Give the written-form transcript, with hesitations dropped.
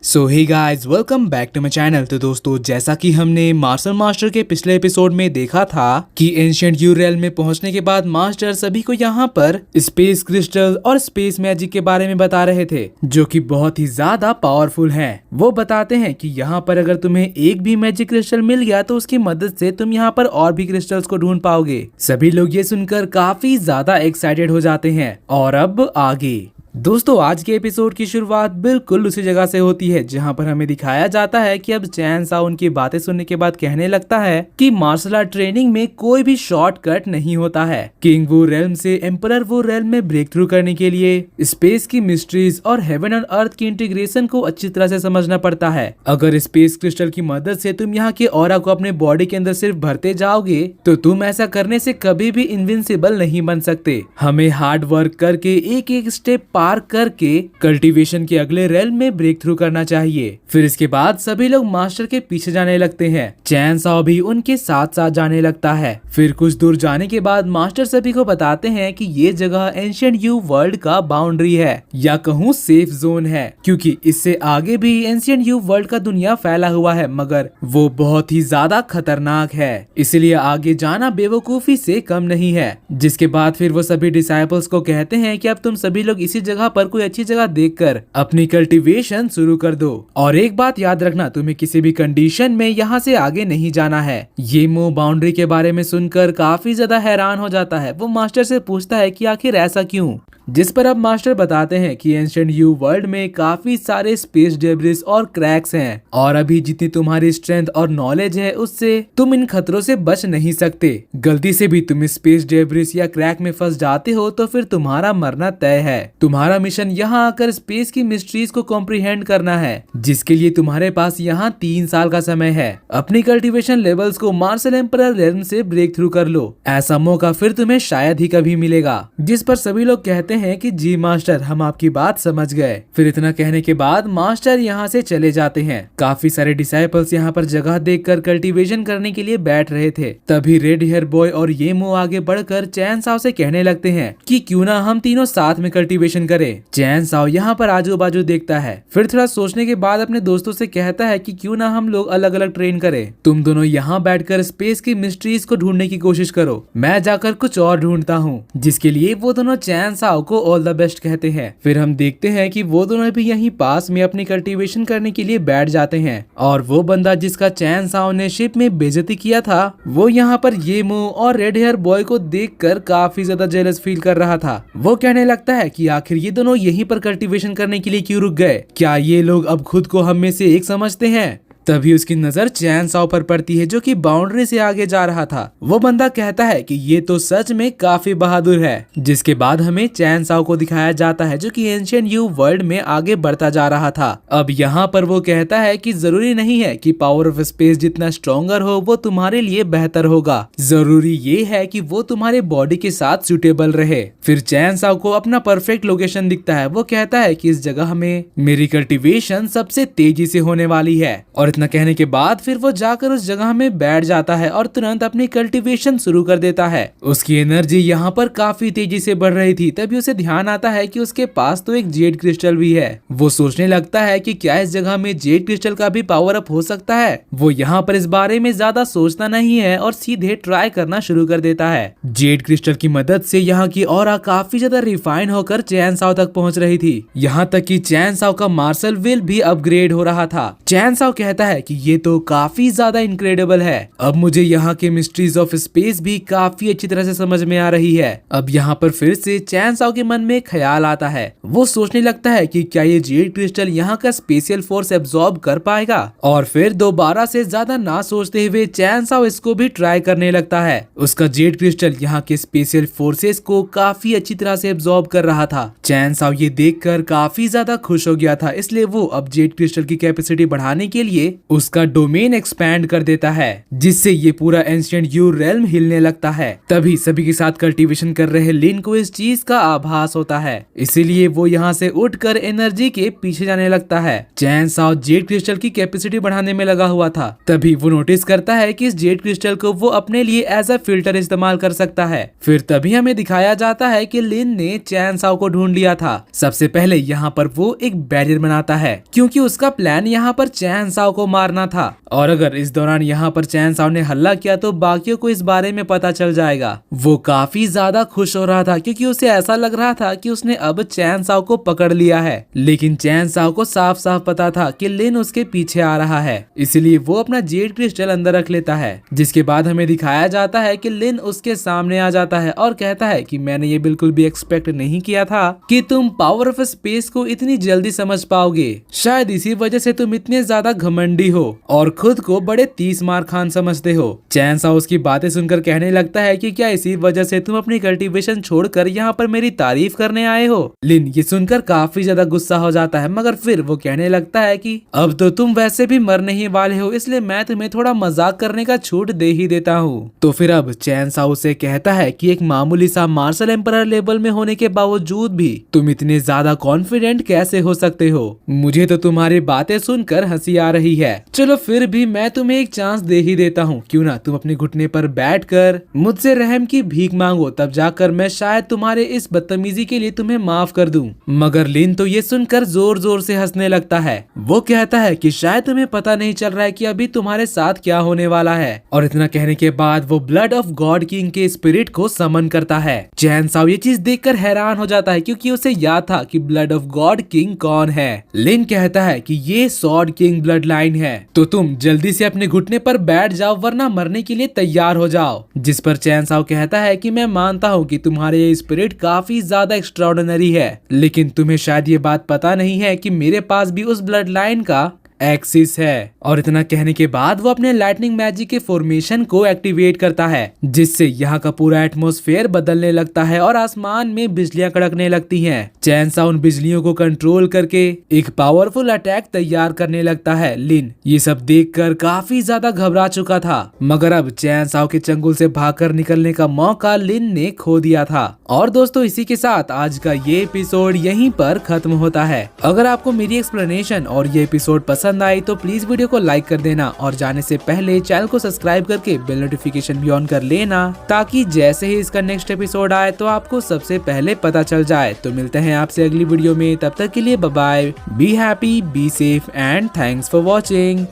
So hey guys, welcome back to my channel. तो दोस्तों, जैसा कि हमने मार्शल मास्टर के पिछले एपिसोड में देखा था कि एंशिएंट यू रेल्म में पहुंचने के बाद मास्टर सभी को यहाँ पर स्पेस क्रिस्टल और स्पेस मैजिक के बारे में बता रहे थे, जो कि बहुत ही ज्यादा पावरफुल हैं। वो बताते हैं कि यहाँ पर अगर तुम्हें एक भी मैजिक क्रिस्टल मिल गया तो उसकी मदद से तुम यहाँ पर और भी क्रिस्टल्स को ढूंढ पाओगे। सभी लोग ये सुनकर काफी ज्यादा एक्साइटेड हो जाते हैं। और अब आगे दोस्तों, आज के एपिसोड की शुरुआत बिल्कुल उसी जगह से होती है जहां पर हमें दिखाया जाता है कि अब चैन साओ उनकी बातें सुनने के बाद कहने लगता है कि मार्शल आर्ट ट्रेनिंग में कोई भी शॉर्टकट नहीं होता है। किंग वू रेल्म से एम्परर वू रेल्म में ब्रेक थ्रू करने के लिए स्पेस की मिस्ट्रीज और हेवन और अर्थ की इंटीग्रेशन को अच्छी तरह से समझना पड़ता है। अगर स्पेस क्रिस्टल की मदद से तुम यहाँ के ऑरा को अपने बॉडी के अंदर सिर्फ भरते जाओगे तो तुम ऐसा करने से कभी भी इनविंसिबल नहीं बन सकते। हमें हार्ड वर्क करके एक एक स्टेप पार करके कल्टीवेशन के अगले रेल्म में ब्रेक थ्रू करना चाहिए। फिर इसके बाद सभी लोग मास्टर के पीछे जाने लगते हैं। चैन साओ भी उनके साथ साथ जाने लगता है। फिर कुछ दूर जाने के बाद मास्टर सभी को बताते हैं कि ये जगह एंशिएंट यू वर्ल्ड का बाउंड्री है, या कहूँ सेफ जोन है, क्योंकि इससे आगे भी एंशिएंट यू वर्ल्ड का दुनिया फैला हुआ है, मगर वो बहुत ही ज्यादा खतरनाक है, इसलिए आगे जाना बेवकूफी से कम नहीं है। जिसके बाद फिर वो सभी डिसाइपल्स को कहते हैं कि अब तुम सभी लोग इसी जगह पर कोई अच्छी जगह देखकर अपनी कल्टीवेशन शुरू कर दो। और एक बात याद रखना, तुम्हें किसी भी कंडीशन में यहाँ से आगे नहीं जाना है। ये मो बाउंड्री के बारे में सुनकर काफी ज्यादा हैरान हो जाता है। वो मास्टर से पूछता है कि आखिर ऐसा क्यों, जिस पर अब मास्टर बताते हैं कि एंशिएंट यू वर्ल्ड में काफी सारे स्पेस डेब्रिस और क्रैक्स हैं, और अभी जितनी तुम्हारी स्ट्रेंथ और नॉलेज है उससे तुम इन खतरों से बच नहीं सकते। गलती से भी तुम स्पेस डेब्रिस या क्रैक में फंस जाते हो तो फिर तुम्हारा मरना तय है। तुम्हारा मिशन यहाँ आकर स्पेस की मिस्ट्रीज को कॉम्प्रिहेंड करना है, जिसके लिए तुम्हारे पास यहाँ 3 साल का समय है। अपनी कल्टीवेशन लेवल्स को मार्शल एम्परर रेल्म से ब्रेक थ्रू कर लो, ऐसा मौका फिर तुम्हें शायद ही कभी मिलेगा। जिस पर सभी लोग कहते हैं कि जी मास्टर, हम आपकी बात समझ गए। फिर इतना कहने के बाद मास्टर यहाँ से चले जाते हैं। काफी सारे डिसाइपल्स यहाँ पर जगह देखकर कल्टीवेशन करने के लिए बैठ रहे थे। तभी रेड हेयर बॉय और येमो आगे बढ़कर चैन साओ से कहने लगते हैं कि क्यों ना हम तीनों साथ में कल्टीवेशन करें। चैन साओ यहाँ पर आजू बाजू देखता है, फिर थोड़ा सोचने के बाद अपने दोस्तों से कहता है कि क्यों ना हम लोग अलग अलग ट्रेन करें। तुम दोनों यहाँ बैठकर स्पेस की मिस्ट्रीज को ढूंढने की कोशिश करो, मैं जाकर कुछ और ढूंढता हूँ। जिसके लिए वो दोनों चैन साओ को ऑल द बेस्ट कहते हैं। फिर हम देखते हैं कि वो दोनों भी यहीं पास में अपनी कल्टीवेशन करने के लिए बैठ जाते हैं। और वो बंदा जिसका चैन साओ ने शिप में बेइज्जती किया था, वो यहाँ पर येमो और रेड हेयर बॉय को देखकर काफी ज्यादा जेलस फील कर रहा था। वो कहने लगता है कि आखिर ये दोनों यहीं पर कल्टीवेशन करने के लिए क्यों रुक गए, क्या ये लोग अब खुद को हम में से एक समझते हैं। तभी उसकी नजर चैन साओ पर पड़ती है, जो कि बाउंड्री से आगे जा रहा था। वो बंदा कहता है कि ये तो सच में काफी बहादुर है। जिसके बाद हमें चैन साओ को दिखाया जाता है, जो कि एंशिएंट यू वर्ल्ड में आगे बढ़ता जा रहा था। अब यहाँ पर वो कहता है कि जरूरी नहीं है कि पावर ऑफ स्पेस जितना स्ट्रॉन्गर हो वो तुम्हारे लिए बेहतर होगा, जरूरी ये है कि वो तुम्हारे बॉडी के साथ सुटेबल रहे। फिर चैन साओ को अपना परफेक्ट लोकेशन दिखता है। वो कहता है कि इस जगह में मेरी कल्टीवेशन सबसे तेजी से होने वाली है। और इतना कहने के बाद फिर वो जाकर उस जगह में बैठ जाता है और तुरंत अपनी कल्टीवेशन शुरू कर देता है। उसकी एनर्जी यहाँ पर काफी तेजी से बढ़ रही थी। तभी उसे ध्यान आता है कि उसके पास तो एक जेड क्रिस्टल भी है। वो सोचने लगता है कि क्या इस जगह में जेड क्रिस्टल का भी पावर अप हो सकता है। वो यहाँ पर इस बारे में ज्यादा सोचता नहीं है और सीधे ट्राई करना शुरू कर देता है। जेड क्रिस्टल की मदद से यहाँ की ऑरा काफी ज्यादा रिफाइन होकर चैन साओ तक पहुँच रही थी। यहाँ तक कि चैन साओ का मार्शल विल भी अपग्रेड हो रहा था। चैन साओ कहता है कि ये तो काफी ज्यादा इनक्रेडिबल है। अब मुझे यहाँ के मिस्ट्रीज ऑफ स्पेस भी काफी अच्छी तरह से समझ में आ रही है। अब यहाँ पर फिर से चैन साओ के मन में ख्याल आता है। वो सोचने लगता है कि क्या ये जेड क्रिस्टल यहाँ का स्पेशियल फोर्स एब्जॉर्ब कर पाएगा। और फिर दोबारा से ज्यादा ना सोचते हुए चैन साओ इसको भी ट्राई करने लगता है। उसका जेड क्रिस्टल यहाँ के स्पेशियल फोर्सेस को काफी अच्छी तरह से एब्जॉर्ब कर रहा था। चैन साओ ये देखकर काफी ज्यादा खुश हो गया था, इसलिए वो अब जेड क्रिस्टल की कैपेसिटी बढ़ाने के लिए उसका डोमेन एक्सपैंड कर देता है, जिससे ये पूरा एंशिएंट यू रेल्म हिलने लगता है। तभी सभी के साथ कल्टीवेशन कर रहे लिन को इस चीज का आभास होता है, इसीलिए वो यहाँ से उठकर एनर्जी के पीछे जाने लगता है। चैन साओ जेड क्रिस्टल की कैपेसिटी बढ़ाने में लगा हुआ था, तभी वो नोटिस करता है कि इस जेड क्रिस्टल को वो अपने लिए एज अ फिल्टर इस्तेमाल कर सकता है। फिर तभी हमें दिखाया जाता है कि लिन ने चैन साओ को ढूंढ लिया था। सबसे पहले यहाँ पर वो एक बैरियर बनाता है, क्योंकि उसका प्लान यहाँ पर चैन साओ को मारना था, और अगर इस दौरान यहाँ पर चैन साओ ने हल्ला किया तो बाकियों को इस बारे में पता चल जाएगा। वो काफी ज्यादा खुश हो रहा था, क्योंकि उसे ऐसा लग रहा था कि उसने अब चैन साओ को पकड़ लिया है। लेकिन चैन साओ को साफ साफ पता था कि लिन उसके पीछे आ रहा है, इसलिए वो अपना जेड क्रिस्टल अंदर रख लेता है। जिसके बाद हमें दिखाया जाता है कि लिन उसके सामने आ जाता है और कहता है कि मैंने ये बिल्कुल भी एक्सपेक्ट नहीं किया था कि तुम पावर ऑफ स्पेस को इतनी जल्दी समझ पाओगे। शायद इसी वजह से तुम इतने ज्यादा घमंडी हो और खुद को बड़े 30 मार खान समझते हो। चैन साओ उसकी बातें सुनकर कहने लगता है कि क्या इसी वजह से तुम अपनी कल्टीवेशन छोड़कर यहाँ पर मेरी तारीफ करने आए हो। लिन ये सुनकर काफी ज्यादा गुस्सा हो जाता है, मगर फिर वो कहने लगता है कि अब तो तुम वैसे भी मरने ही वाले हो, इसलिए मैं तुम्हें थोड़ा मजाक करने का छूट दे ही देता हूँ। तो फिर अब चैन साओ से कहता है कि एक मामूली सा मार्शल एम्परर लेवल में होने के बावजूद भी तुम इतने ज्यादा कॉन्फिडेंट कैसे हो सकते हो। मुझे तो तुम्हारी बातें सुनकर हंसी आ रही है। चलो फिर भी मैं तुम्हें एक चांस दे ही देता हूँ, क्यों ना तुम अपने घुटने पर बैठकर मुझसे रहम की भीख मांगो, तब जाकर मैं शायद तुम्हारे इस बदतमीजी के लिए तुम्हें माफ कर दूं। मगर लिन तो ये सुनकर जोर जोर से हंसने लगता है। वो कहता है कि शायद तुम्हें पता नहीं चल रहा है कि अभी तुम्हारे साथ क्या होने वाला है। और इतना कहने के बाद वो ब्लड ऑफ गॉड किंग के स्पिरिट को समन करता है। चैन साओ ये चीज देखकर हैरान हो जाता है, क्योंकि उसे याद था कि ब्लड ऑफ गॉड किंग कौन है। लिन कहता है कि ये सॉर्ड किंग ब्लड लाइन है, तो तुम जल्दी से अपने घुटने पर बैठ जाओ, वरना मरने के लिए तैयार हो जाओ। जिस पर चैन साओ कहता है कि मैं मानता हूँ कि तुम्हारे ये स्पिरिट काफी ज्यादा एक्स्ट्राऑर्डिनरी है, लेकिन तुम्हें शायद ये बात पता नहीं है कि मेरे पास भी उस ब्लड लाइन का एक्सिस है। और इतना कहने के बाद वो अपने लाइटनिंग मैजिक के फॉर्मेशन को एक्टिवेट करता है, जिससे यहाँ का पूरा एटमॉस्फेयर बदलने लगता है और आसमान में बिजलियां कड़कने लगती हैं। चैन साओ उन बिजलियों को कंट्रोल करके एक पावरफुल अटैक तैयार करने लगता है। लिन ये सब देखकर काफी ज्यादा घबरा चुका था, मगर अब चैन साओ के चंगुल से भागकर निकलने का मौका लिन ने खो दिया था। और दोस्तों इसी के साथ आज का ये एपिसोड यहीं पर खत्म होता है। अगर आपको मेरी एक्सप्लेनेशन और ये एपिसोड पसंद आई तो प्लीज वीडियो को लाइक कर देना, और जाने से पहले चैनल को सब्सक्राइब करके बेल नोटिफिकेशन भी ऑन कर लेना, ताकि जैसे ही इसका नेक्स्ट एपिसोड आए तो आपको सबसे पहले पता चल जाए। तो मिलते हैं आपसे अगली वीडियो में, तब तक के लिए bye bye, be happy, be safe and thanks for watching.